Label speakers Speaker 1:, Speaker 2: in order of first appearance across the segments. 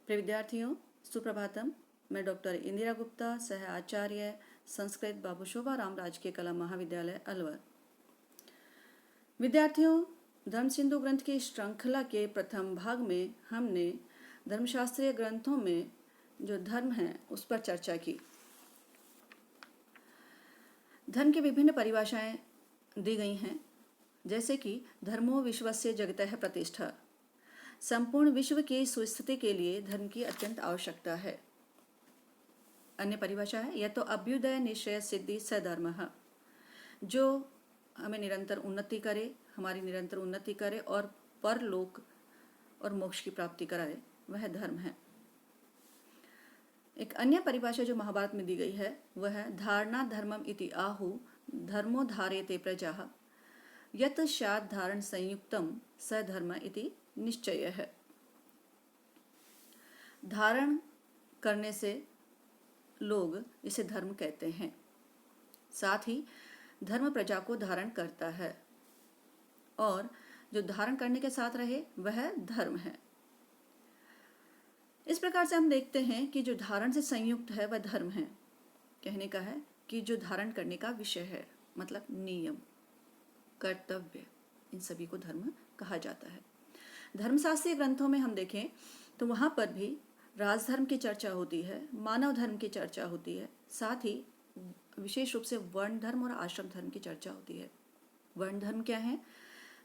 Speaker 1: प्रिय विद्यार्थियों, सुप्रभातम। मैं डॉक्टर इंदिरा गुप्ता, सह आचार्य संस्कृत बाबू शोभा राम राजकीय कला महाविद्यालय अलवर। विद्यार्थियों, धर्म सिंधु ग्रंथ की श्रृंखला के प्रथम भाग में हमने धर्मशास्त्रीय ग्रंथों में जो धर्म है उस पर चर्चा की। धर्म की विभिन्न परिभाषाएं दी गई हैं, जैसे कि धर्मो विश्वस्य जगतः प्रतिष्ठा, संपूर्ण विश्व की सुस्थिति के लिए धर्म की अत्यंत आवश्यकता है। अन्य परिभाषा है यह तो अभ्युदय निश्चय सिद्धि सधर्म, जो हमें निरंतर उन्नति करे, हमारी निरंतर उन्नति करे और परलोक और मोक्ष की प्राप्ति कराए, वह धर्म है। एक अन्य परिभाषा जो महाभारत में दी गई है वह है धारणा धर्मम इति आहु धर्मो धार्यते प्रजाः यत शाद धारण संयुक्तम स धर्म इति निश्चय है। धारण करने से लोग इसे धर्म कहते हैं। साथ ही धर्म प्रजा को धारण करता है और जो धारण करने के साथ रहे वह धर्म है। इस प्रकार से हम देखते हैं कि जो धारण से संयुक्त है वह धर्म है। कहने का है कि जो धारण करने का विषय है, मतलब नियम, कर्तव्य, इन सभी को धर्म कहा जाता है। धर्मशास्त्रीय ग्रंथों में हम देखें तो वहाँ पर भी राजधर्म की चर्चा होती है, मानव धर्म की चर्चा होती है, साथ ही विशेष रूप से वर्ण धर्म और आश्रम धर्म की चर्चा होती है। वर्ण धर्म क्या है?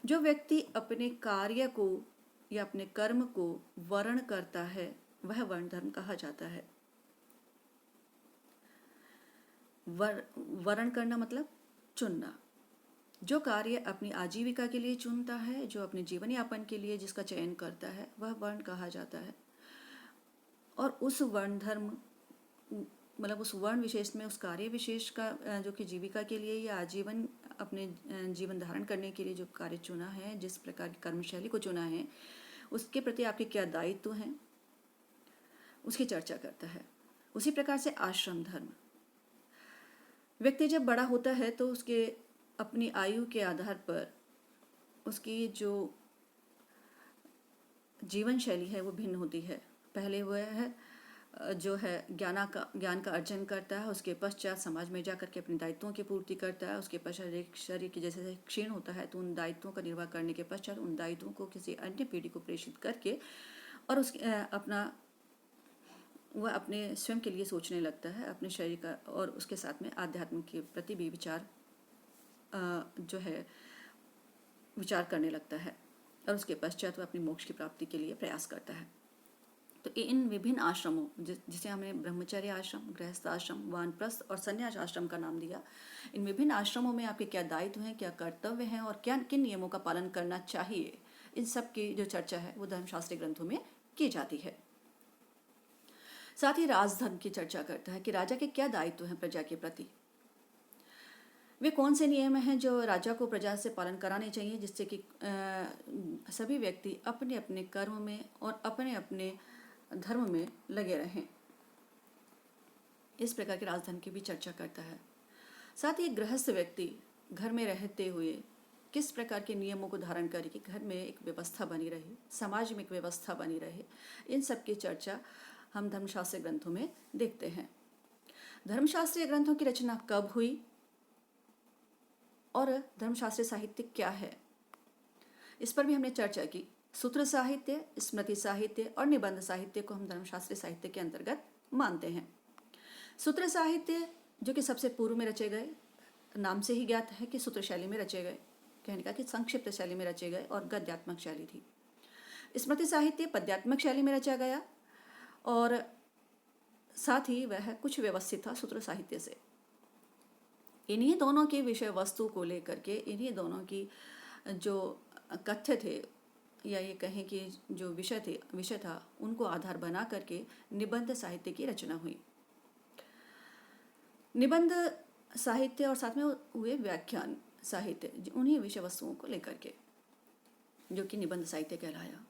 Speaker 1: जो व्यक्ति अपने कार्य को या अपने कर्म को वर्ण करता है वह वर्ण धर्म कहा जाता है। वर्ण करना मतलब चुनना। जो कार्य अपनी आजीविका के लिए चुनता है, जो अपने जीवन यापन के लिए जिसका चयन करता है, वह वर्ण कहा जाता है। और उस वर्ण धर्म मतलब उस वर्ण विशेष में उस कार्य विशेष का जो कि जीविका के लिए या आजीवन अपने जीवन धारण करने के लिए जो कार्य चुना है, जिस प्रकार की कर्मशैली को चुना है, उसके प्रति आपके क्या दायित्व हैं, उसकी चर्चा करता है। उसी प्रकार से आश्रम धर्म, व्यक्ति जब बड़ा होता है तो उसके अपनी आयु के आधार पर उसकी जो जीवन शैली है वो भिन्न होती है। पहले वह है जो है ज्ञान का अर्जन करता है, उसके पश्चात समाज में जाकर के अपने दायित्वों की पूर्ति करता है। उसके पश्चात शरीर की जैसे क्षीण होता है तो उन दायित्वों का निर्वाह करने के पश्चात उन दायित्वों को किसी अन्य पीढ़ी को प्रेषित करके और उसके वह अपने स्वयं के लिए सोचने लगता है, अपने शरीर का, और उसके साथ में आध्यात्म के प्रति भी विचार जो है विचार करने लगता है और उसके पश्चात वह अपनी मोक्ष की प्राप्ति के लिए प्रयास करता है। तो इन विभिन्न आश्रमों जिसे हमने ब्रह्मचर्य आश्रम, गृहस्थ आश्रम, वानप्रस्थ और संन्यास आश्रम का नाम दिया, इन विभिन्न आश्रमों में आपके क्या दायित्व हैं, क्या कर्तव्य हैं और क्या किन नियमों का पालन करना चाहिए, इन सब की जो चर्चा है वो धर्मशास्त्रीय ग्रंथों में की जाती है। साथ ही राजधर्म की चर्चा करता है कि राजा के क्या दायित्व हैं प्रजा के प्रति, वे कौन से नियम हैं जो राजा को प्रजा से पालन कराने चाहिए, जिससे कि सभी व्यक्ति अपने अपने कर्म में और अपने अपने धर्म में लगे रहें। इस प्रकार के राजधर्म की भी चर्चा करता है। साथ ही गृहस्थ व्यक्ति घर में रहते हुए किस प्रकार के नियमों को धारण करे कि घर में एक व्यवस्था बनी रहे, समाज में एक व्यवस्था बनी रहे, इन सब की चर्चा हम धर्मशास्त्रीय ग्रंथों में देखते हैं। धर्मशास्त्रीय ग्रंथों की रचना कब हुई और धर्मशास्त्रीय साहित्य क्या है, इस पर भी हमने चर्चा की। सूत्र साहित्य, स्मृति साहित्य और निबंध साहित्य को हम धर्मशास्त्रीय साहित्य के अंतर्गत मानते हैं। सूत्र साहित्य जो कि सबसे पूर्व में रचे गए, नाम से ही ज्ञात है कि सूत्र शैली में रचे गए, कहने का कि संक्षिप्त शैली में रचे गए और गद्यात्मक शैली थी। स्मृति साहित्य पद्यात्मक शैली में रचा गया और साथ ही वह कुछ व्यवस्थित था सूत्र साहित्य से। इन्हीं दोनों की विषय वस्तु को लेकर के, इन्हीं दोनों की जो कथ्य थे या ये कहें कि जो विषय था, उनको आधार बना करके निबंध साहित्य की रचना हुई। निबंध साहित्य और साथ में हुए व्याख्यान साहित्य, उन्हीं विषय वस्तुओं को लेकर के, जो कि निबंध साहित्य कहलाया।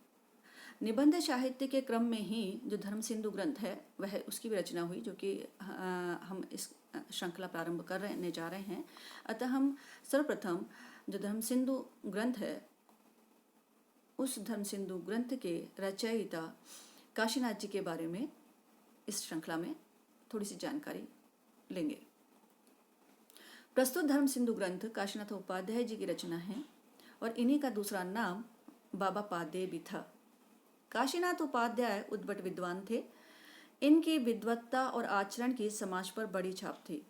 Speaker 1: निबंध साहित्य के क्रम में ही जो धर्म सिंधु ग्रंथ है वह उसकी भी रचना हुई, जो कि हम इस श्रृंखला प्रारंभ करने जा रहे हैं। अतः हम सर्वप्रथम जो धर्म सिंधु ग्रंथ है उस धर्म सिंधु ग्रंथ के रचयिता काशीनाथ जी के बारे में इस श्रृंखला में थोड़ी सी जानकारी लेंगे। प्रस्तुत धर्म सिंधु ग्रंथ काशीनाथ उपाध्याय जी की रचना है और इन्हीं का दूसरा नाम बाबा पादे भी था। काशीनाथ उपाध्याय उद्भट विद्वान थे। इनकी विद्वत्ता और आचरण की समाज पर बड़ी छाप थी।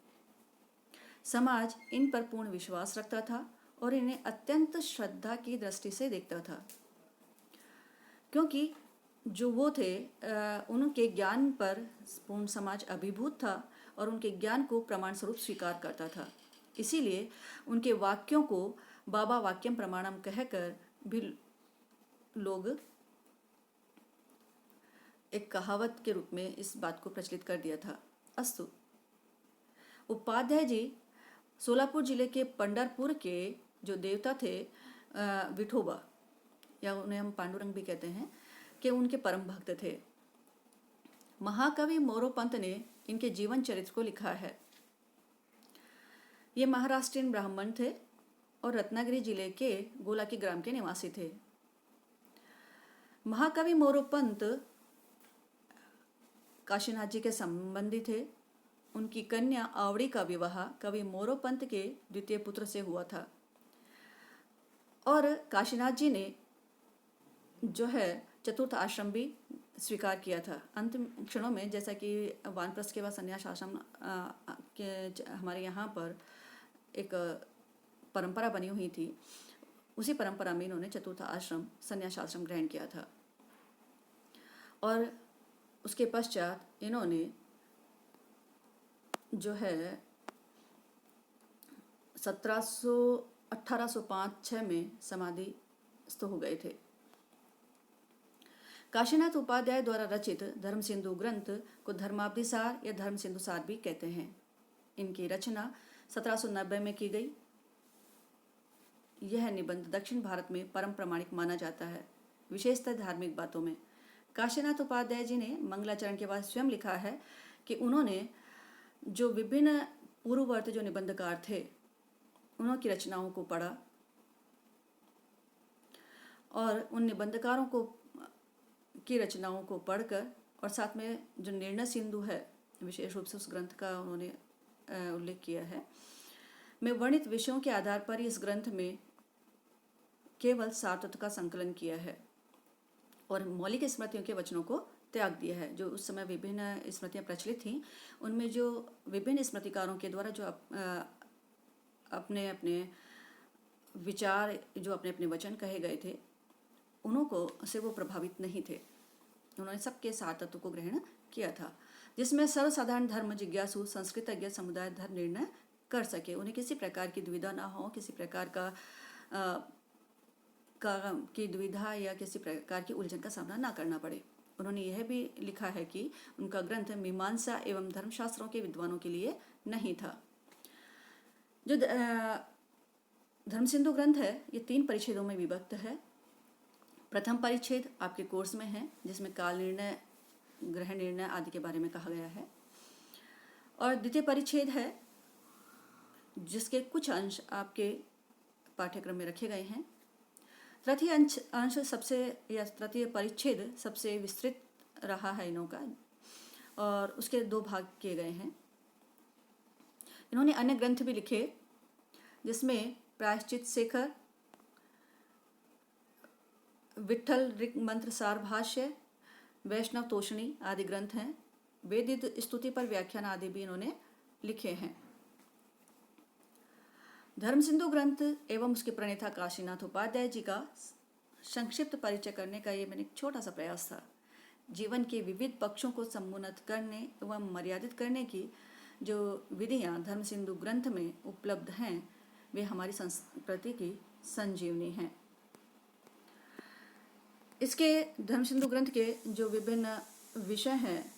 Speaker 1: समाज इन पर पूर्ण विश्वास रखता था और इन्हें अत्यंत श्रद्धा की दृष्टि से देखता था, क्योंकि जो वो थे उनके ज्ञान पर पूर्ण समाज अभिभूत था और उनके ज्ञान को प्रमाण स्वरूप स्वीकार करता था। इसीलिए उनके वाक्यों को बाबा वाक्यम प्रमाणम कहकर भी लोग एक कहावत के रूप में इस बात को प्रचलित कर दिया था। अस्तु, उपाध्याय जी सोलापुर जिले के पंडरपुर के जो देवता थे विठोबा, या उन्हें हम पांडुरंग भी कहते हैं, कि उनके परम भक्त थे। महाकवि मोरोपंत ने इनके जीवन चरित्र को लिखा है। ये महाराष्ट्रियन ब्राह्मण थे और रत्नागिरी जिले के गोलाकी ग्राम के निवासी थे। महाकवि मोरोपंत काशीनाथ जी के संबंधी थे। उनकी कन्या आवड़ी का विवाह कवि मोरोपंत के द्वितीय पुत्र से हुआ था और काशीनाथ जी ने जो है चतुर्थ आश्रम भी स्वीकार किया था। अंतिम क्षणों में, जैसा कि वानप्रस्थ के बाद संन्यास आश्रम के हमारे यहाँ पर एक परंपरा बनी हुई थी, उसी परंपरा में इन्होंने चतुर्थ आश्रम संन्यास आश्रम ग्रहण किया था और उसके पश्चात इन्होंने जो है 1805-6 में समाधिस्थ हो गए थे। काशीनाथ उपाध्याय द्वारा रचित धर्म सिंधु ग्रंथ को धर्माब्धि सार या धर्म सिंधु सार भी कहते हैं। इनकी रचना 1790 में की गई। यह निबंध दक्षिण भारत में परम प्रमाणिक माना जाता है, विशेषतः धार्मिक बातों में। काशीनाथ उपाध्याय जी ने मंगलाचरण के बाद स्वयं लिखा है कि उन्होंने जो विभिन्न पूर्ववर्ती जो निबंधकार थे उनकी रचनाओं को पढ़ा और उन निबंधकारों को की रचनाओं को पढ़कर और साथ में जो निर्णय सिंधु है, विशेष रूप से उस ग्रंथ का उन्होंने उल्लेख किया है, में वर्णित विषयों के आधार पर इस ग्रंथ में केवल सारतत्व का संकलन किया है और मौलिक स्मृतियों के वचनों को त्याग दिया है। जो उस समय विभिन्न स्मृतियाँ प्रचलित थीं, उनमें जो विभिन्न स्मृतिकारों के द्वारा जो अपने अपने विचार, जो अपने अपने वचन कहे गए थे, उनको से वो प्रभावित नहीं थे। उन्होंने सबके सार तत्व को ग्रहण किया था, जिसमें सर्वसाधारण धर्म जिज्ञासु संस्कृतज्ञ समुदाय धर्म निर्णय कर सके। उन्हें किसी प्रकार की दुविधा ना हो, किसी प्रकार की दुविधा या किसी प्रकार की उलझन का सामना ना करना पड़े। उन्होंने यह भी लिखा है कि उनका ग्रंथ मीमांसा एवं धर्मशास्त्रों के विद्वानों के लिए नहीं था। जो धर्म सिंधु ग्रंथ है, ये 3 परिच्छेदों में विभक्त है। प्रथम परिच्छेद आपके कोर्स में है, जिसमें काल निर्णय, ग्रहण निर्णय आदि के बारे में कहा गया है, और द्वितीय परिच्छेद है जिसके कुछ अंश आपके पाठ्यक्रम में रखे गए हैं। तृतीय अंश सबसे, या तृतीय परिच्छेद सबसे विस्तृत रहा है इन्हों का, और उसके 2 भाग किए गए हैं। इन्होंने अन्य ग्रंथ भी लिखे, जिसमें प्रायश्चित शेखर, विट्ठल ऋग मंत्र सार भाष्य, वैष्णव तोषणी आदि ग्रंथ हैं। वेद स्तुति पर व्याख्यान आदि भी इन्होंने लिखे हैं। धर्म सिंधु ग्रंथ एवं उसके प्रणेता काशीनाथ उपाध्याय जी का संक्षिप्त परिचय करने का ये मैंने एक छोटा सा प्रयास था। जीवन के विविध पक्षों को समुन्नत करने एवं मर्यादित करने की जो विधियाँ धर्म सिंधु ग्रंथ में उपलब्ध हैं, वे हमारी संस्कृति की संजीवनी हैं। इसके धर्म सिंधु ग्रंथ के जो विभिन्न विषय हैं